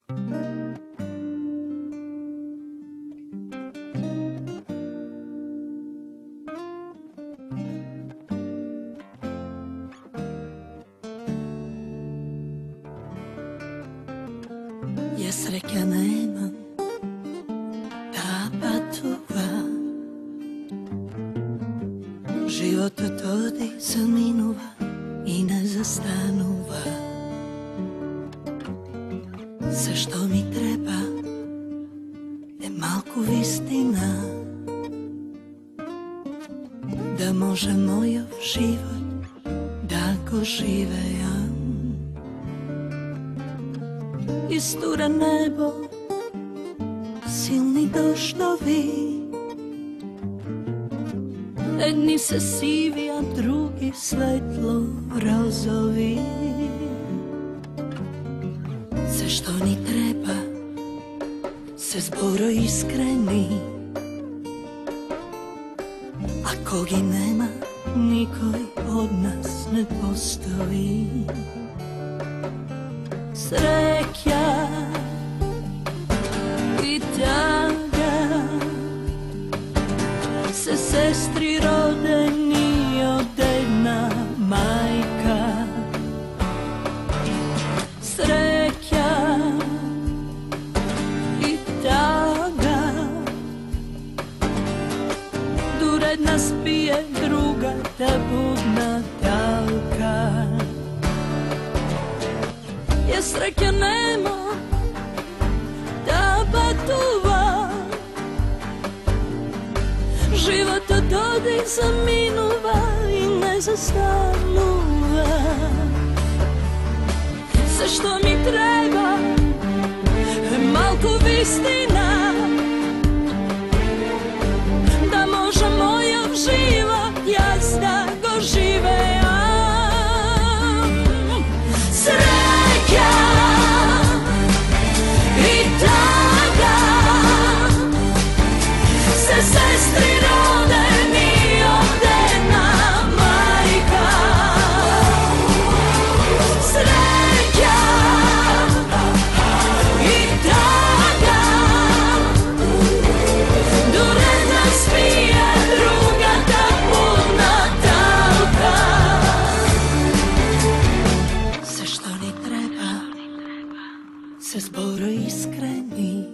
Ja sreća nemam da patova, život ododi zaminuva i ne zastanuva. Sve što mi treba je malku vistina, da može moj život da go živeja. Istura nebo, silni doštovi, jedni se sivi, a drugi svetlo rozovi. Sve što ni treba se zboro iskreni, a kogi nema, nikoj od nas ne postoji. Sreća i taga se sestri rode, ni od jedna majka. Sreća i taga duredna spije, druga da budna talka. Ja sreća nema da patova, život ododi zaminuva i ne zastanuva. Sve što mi treba je malko vistina, da može moj život jas da go žive. Sestri rode, ni od jedna majka. Sreća i taga duredna spije, druga da budna talka. Sve što ni treba se zboro iskreni,